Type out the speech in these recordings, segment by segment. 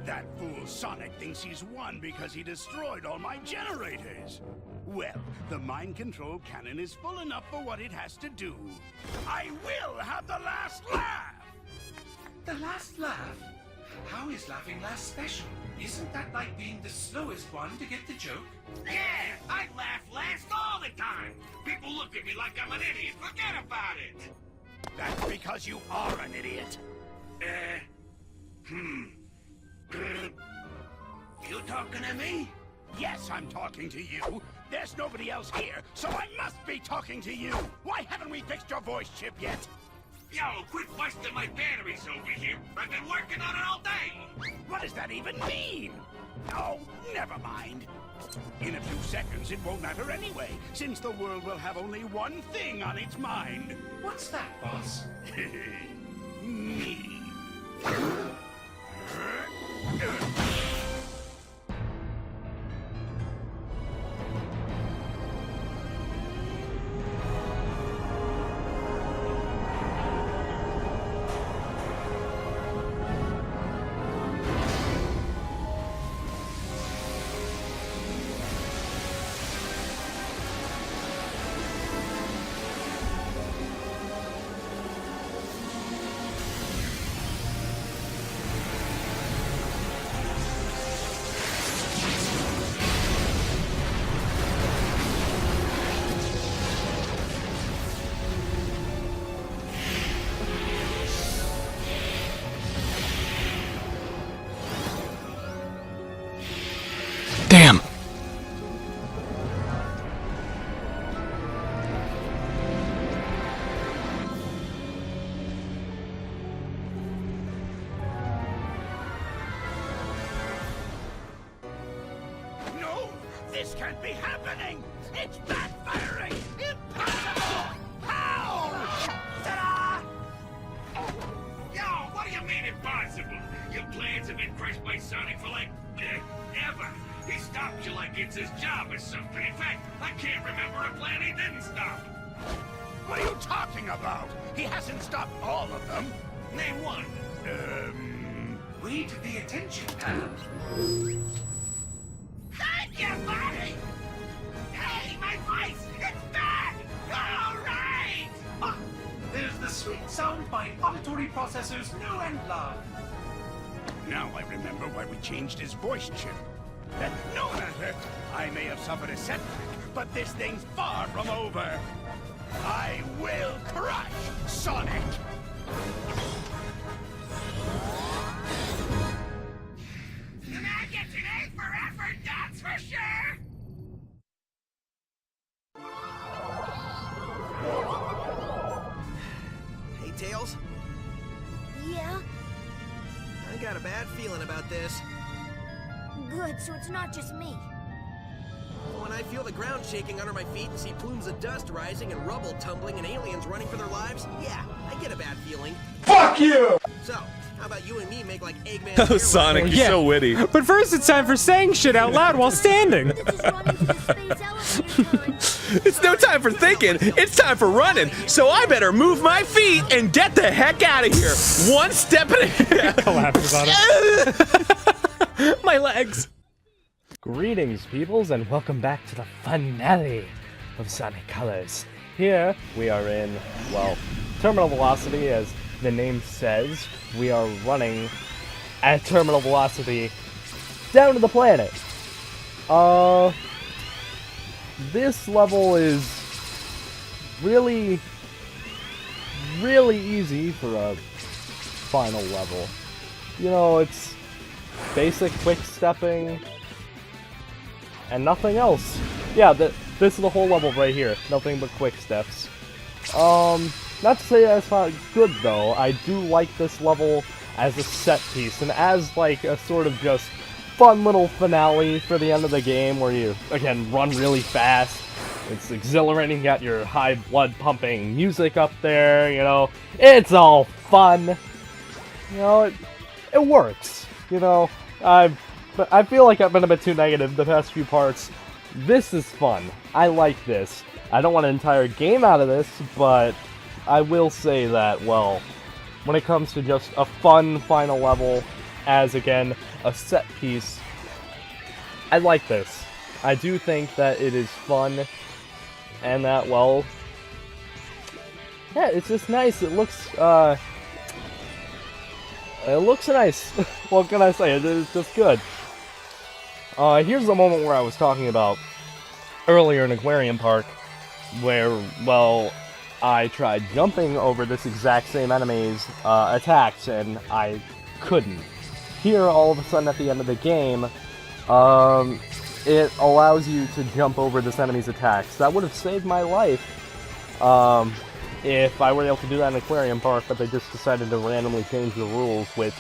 That fool Sonic thinks he's won because he destroyed all my generators. Well, the mind control cannon is full enough for what it has to do. I will have the last laugh! The last laugh? How is laughing last special? Isn't that like being the slowest one to get the joke? Yeah, I laugh last all the time. People look at me like I'm an idiot. Forget about it. That's because you are an idiot. You talking to me? Yes, I'm talking to you. There's nobody else here, so I must be talking to you. Why haven't we fixed your voice chip yet? Yo, quit busting my batteries over here. I've been working on it all day. What does that even mean? Oh, never mind. In a few seconds, it won't matter anyway, since the world will have only one thing on its mind. What's that, boss? Me. Damn. No, this can't be happening. It's backfiring. Impossible. How? Ta-da! Yo, what do you mean impossible? Your plans have been crushed by Sonic for like, ever. He stopped you like it's his job or something. In fact, I can't remember a plan he didn't stop. What are you talking about? He hasn't stopped all of them. Name one. Read the attention panel. Thank you, buddy! Hey, my voice! It's back! All right! Ah, there's the sweet sound by auditory processors know and love. Now I remember why we changed his voice chip. No matter. I may have suffered a setback, but this thing's far from over. I will crush Sonic! The man gets an A for effort, that's for sure! Hey, Tails. Yeah? I got a bad feeling about this. Good, so it's not just me. When I feel the ground shaking under my feet and see plumes of dust rising and rubble tumbling and aliens running for their lives, yeah, I get a bad feeling. Fuck you! So, how about you and me make like Eggman? Oh, Sonic, you're so witty. But first it's time for saying shit out loud while standing. It's no time for thinking, it's time for running. So I better move my feet and get the heck out of here. One step at a Collapses on him. My legs. Greetings, peoples, and welcome back to the finale of Sonic Colors. Here, we are in, well, terminal velocity, as the name says. We are running at terminal velocity down to the planet. This level is really easy for a final level. You know, it's basic quick stepping and nothing else. Yeah, this is the whole level right here. Nothing but quick steps. Not to say that's not good though. I do like this level as a set piece and as like a sort of just fun little finale for the end of the game where you, again, run really fast. It's exhilarating, you got your high blood pumping music up there, you know. It's all fun. You know, it works. You know, I feel like I've been a bit too negative the past few parts. This is fun. I like this. I don't want an entire game out of this, but I will say that, well, when it comes to just a fun final level, as again, a set piece, I like this. I do think that it is fun, and that, well, yeah, it's just nice. It looks nice. What can I say? It's just good. Here's the moment where I was talking about earlier in Aquarium Park, where, well, I tried jumping over this exact same enemy's attacks, and I couldn't. Here, all of a sudden, at the end of the game, it allows you to jump over this enemy's attacks. That would have saved my life if I were able to do that in Aquarium Park, but they just decided to randomly change the rules, which,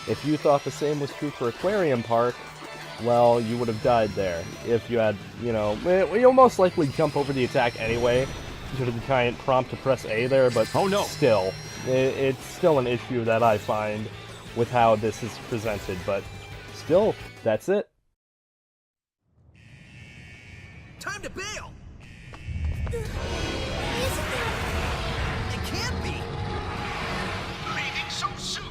if you thought the same was true for Aquarium Park, well, you would have died there. If you had, you know, you'll most likely jump over the attack anyway, due to the giant prompt to press A there, but Oh, no. still, it's still an issue that I find with how this is presented, but still, that's it. Time to bail! Isn't that... It can't be! Leaving so soon.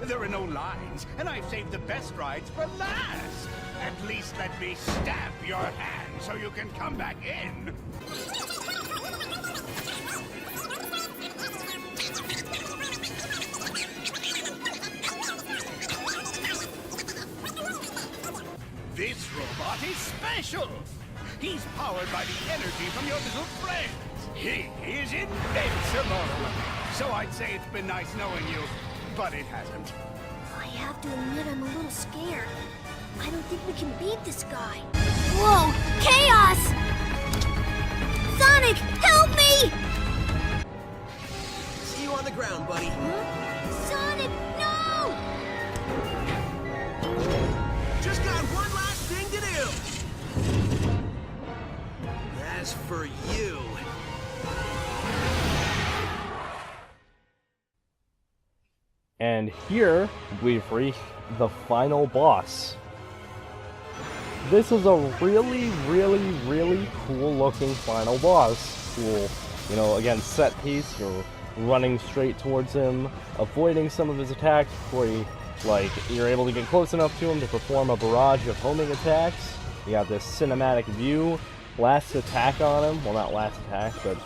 There are no lines, and I've saved the best rides for last. At least let me stab your hand so you can come back in. This robot is special. He's powered by the energy from your little friends. He is invincible. So I'd say it's been nice knowing you, but it hasn't. I have to admit I'm a little scared. I don't think we can beat this guy. Whoa! Chaos! Sonic, help me! See you on the ground, buddy. Sonic, no! Just got one last thing to do! As for you... And here, we've reached the final boss. This is a really, really, really cool looking final boss. Cool, you know, again, set piece, you're running straight towards him, avoiding some of his attacks before he, like, you're able to get close enough to him to perform a barrage of homing attacks. You got this cinematic view, last attack on him, well, not last attack, but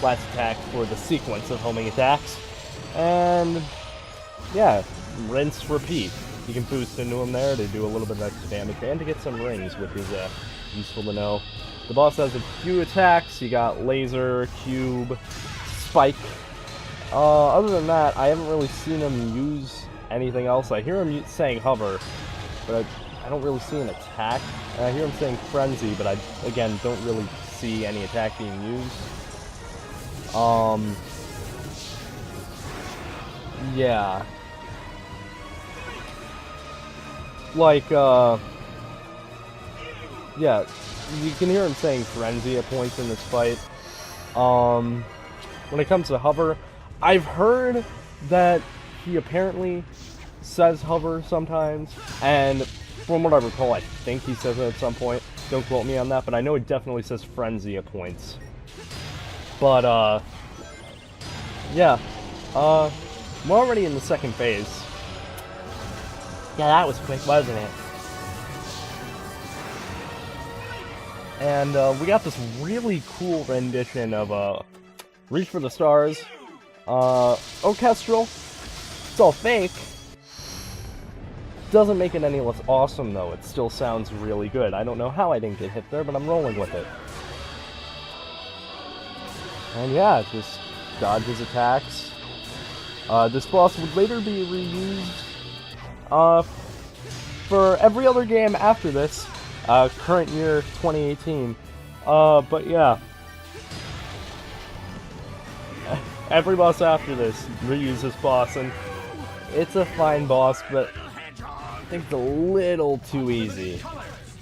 last attack for the sequence of homing attacks. And yeah, rinse, repeat. You can boost into him there to do a little bit of extra damage and to get some rings, which is useful to know. The boss has a few attacks. You got laser, cube, spike. Other than that, I haven't really seen him use anything else. I hear him saying hover, but I don't really see an attack. And I hear him saying frenzy, but I, again, don't really see any attack being used. Yeah. Like, yeah, you can hear him saying frenzy at points in this fight. When it comes to hover, I've heard that he apparently says hover sometimes, and from what I recall, I think he says it at some point. Don't quote me on that, but I know it definitely says frenzy at points. But, yeah, we're already in the second phase. Yeah, that was quick, wasn't it? And we got this really cool rendition of Reach for the Stars. Orchestral. It's all fake. Doesn't make it any less awesome, though. It still sounds really good. I don't know how I didn't get hit there, but I'm rolling with it. And yeah, just dodge his attacks. This boss would later be reused for every other game after this, current year 2018. But yeah, every boss after this reuse this boss, and it's a fine boss, but I think it's a little too easy.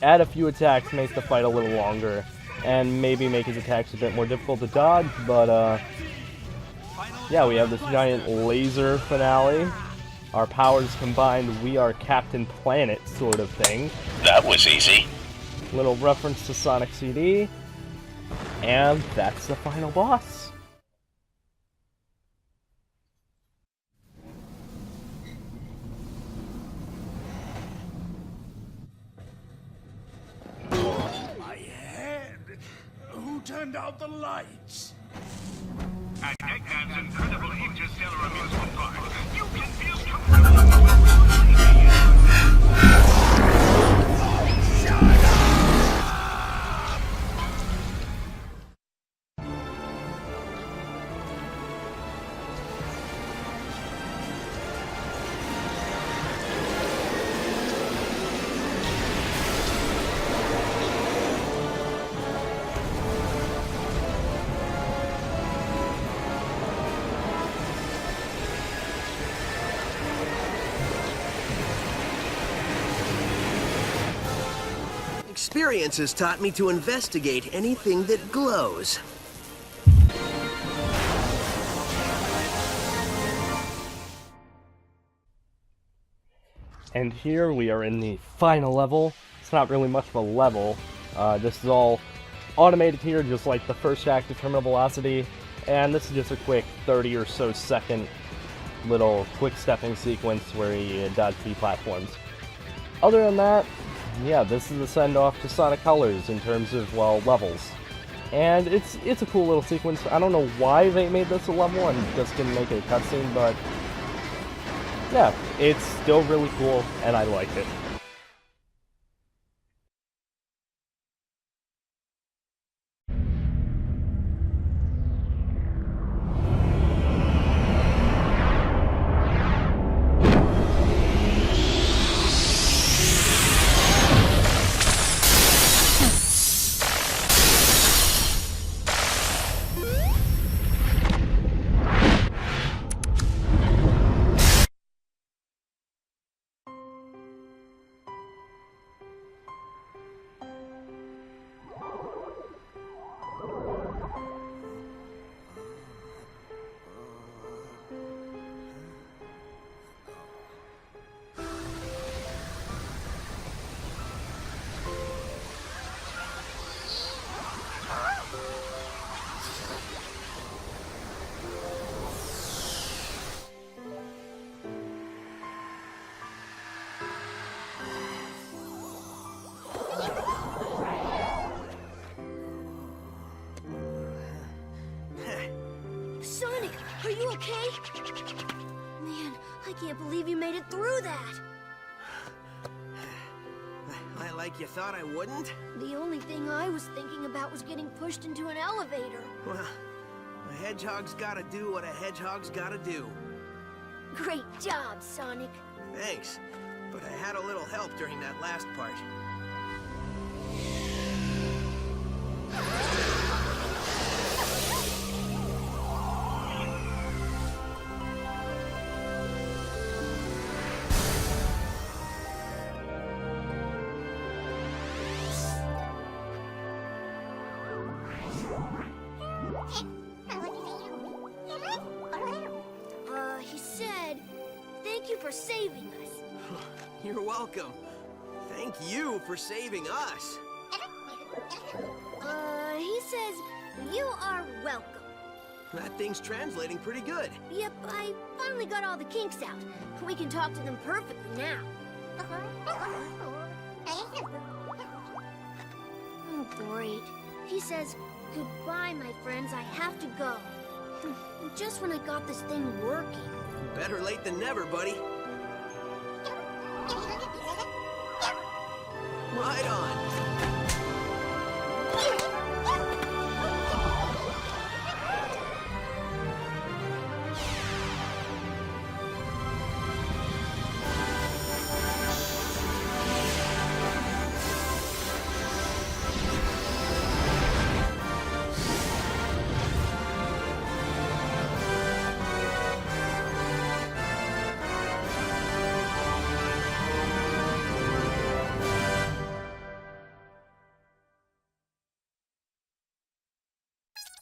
Add a few attacks, make the fight a little longer, and maybe make his attacks a bit more difficult to dodge, but yeah, we have this giant laser finale. Our powers combined, we are Captain Planet sort of thing. That was easy. Little reference to Sonic CD. And that's the final boss. turned out the lights. At Eggman's incredible interstellar amusement park, you can feel comfortable. Experience has taught me to investigate anything that glows. And here we are in the final level. It's not really much of a level. This is all automated here, just like the first act of Terminal Velocity. And this is just a quick 30 or so second little quick stepping sequence where you dodge key platforms. Other than that, yeah, this is the send-off to Sonic Colors in terms of, well, levels. And it's a cool little sequence. I don't know why they made this a level and just didn't make it a cutscene, but yeah, it's still really cool, and I like it. Sonic, are you okay? Man, I can't believe you made it through that. Like you thought I wouldn't? The only thing I was thinking about was getting pushed into an elevator. Well, a hedgehog's gotta do what a hedgehog's gotta do. Great job, Sonic. Thanks, but I had a little help during that last part. He said, thank you for saving us. You're welcome. Thank you for saving us. He says, you are welcome. That thing's translating pretty good. Yep, I finally got all the kinks out. We can talk to them perfectly now. Oh, great. He says, goodbye, my friends, I have to go. Just when I got this thing working. Better late than never, buddy. Right on.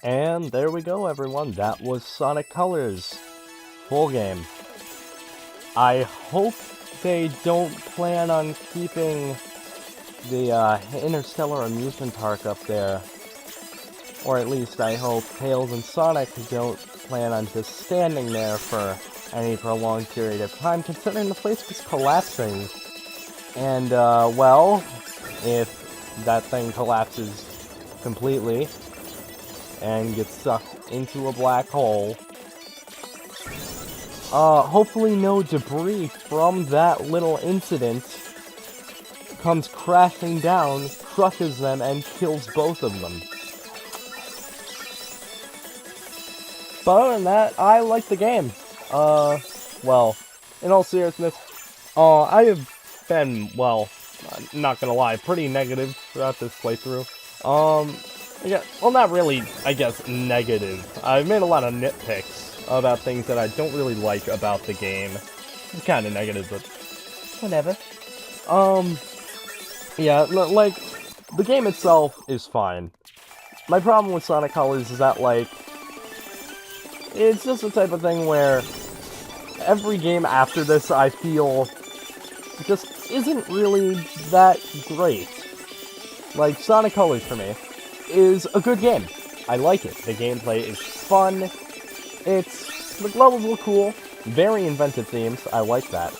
And there we go, everyone. That was Sonic Colors. Full game. I hope they don't plan on keeping the Interstellar Amusement Park up there. Or at least I hope Tails and Sonic don't plan on just standing there for any prolonged period of time, considering the place was collapsing. And, well, if that thing collapses completely, and get sucked into a black hole. Hopefully no debris from that little incident comes crashing down, crushes them, and kills both of them. But other than that, I like the game. Well, in all seriousness, I have been, well, not gonna lie, pretty negative throughout this playthrough. Yeah, well, not really, I guess, negative. I've made a lot of nitpicks about things that I don't really like about the game. It's kind of negative, but whatever. Yeah, like, the game itself is fine. My problem with Sonic Colors is that, like, it's just the type of thing where every game after this, I feel, just isn't really that great. Like, Sonic Colors, for me, is a good game. I like it. The gameplay is fun. The levels look cool. Very inventive themes. I like that.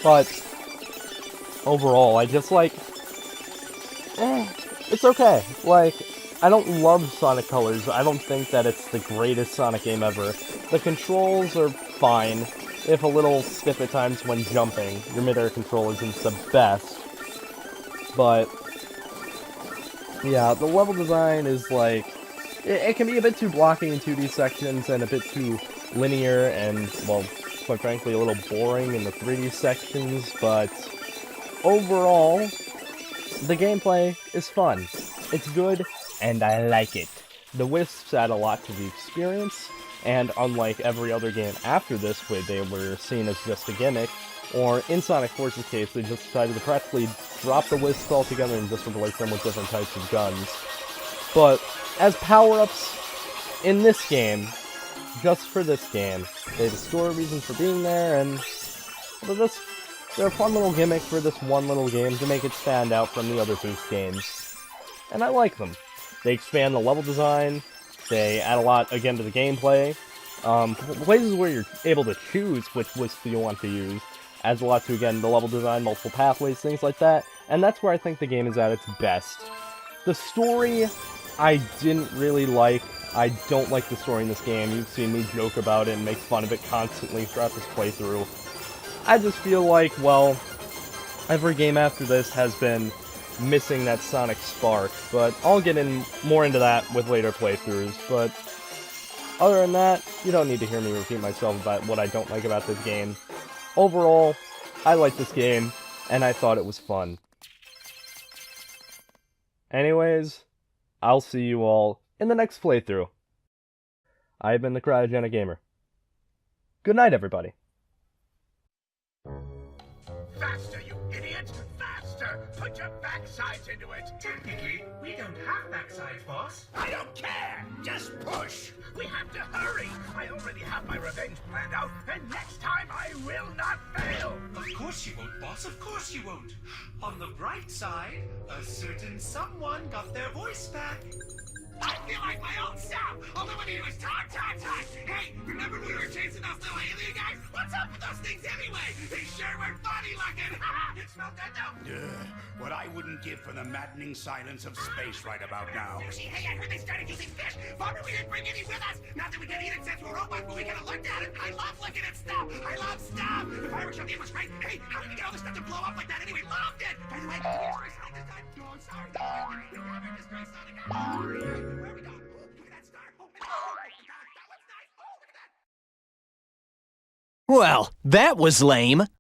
But overall, I just like, it's okay. Like, I don't love Sonic Colors. I don't think that it's the greatest Sonic game ever. The controls are fine, if a little stiff at times when jumping. Your mid-air control isn't the best. But yeah, the level design is like, it can be a bit too blocky in 2D sections and a bit too linear and, well, quite frankly, a little boring in the 3D sections, but overall, the gameplay is fun. It's good, and I like it. The Wisps add a lot to the experience, and unlike every other game after this, where they were seen as just a gimmick, or in Sonic Force's case, they just decided to practically drop the Wisps altogether and just replace them with different types of guns. But as power-ups in this game, just for this game, they have a story reason for being there, and they're a fun little gimmick for this one little game to make it stand out from the other Boost games. And I like them. They expand the level design, they add a lot, again, to the gameplay. Places where you're able to choose which wisp you want to use adds a lot to, again, the level design, multiple pathways, things like that, and that's where I think the game is at its best. The story, I didn't really like. I don't like the story in this game. You've seen me joke about it and make fun of it constantly throughout this playthrough. I just feel like, well, every game after this has been missing that Sonic spark, but I'll get more into that with later playthroughs, but other than that, you don't need to hear me repeat myself about what I don't like about this game. Overall, I like this game, and I thought it was fun. Anyways, I'll see you all in the next playthrough. I've been the Cryogenic Gamer. Good night, everybody. Faster, you idiot! Faster! Put your backsides into it! Technically, we don't have backsides, boss. I don't care! Just push! We have to hurry! I already have my revenge planned out, and next time I will not fail! Of course you won't, boss. Of course you won't. On the bright side, a certain someone got their voice back. I feel like my old self! All I want to do is talk! Hey, remember we were chasing those little alien guys? What's up with those things anyway? They sure were funny looking! Smell that though? What I wouldn't give for the maddening silence of space right about now. Hey, I heard they started using fish! Bummer we didn't bring any with us! Not that we can eat it since we're robots, but we could have looked at it! I love looking at stuff! I love stuff! The fireworks show was great! Hey, how did we get all this stuff to blow up like that anyway? Loved it! By the way, did we destroy Sonic this time? No, I'm sorry. We never destroy Sonic. Where are we going? Look at that star! Oh my God, that looks nice! Oh, look at that! Well, that was lame.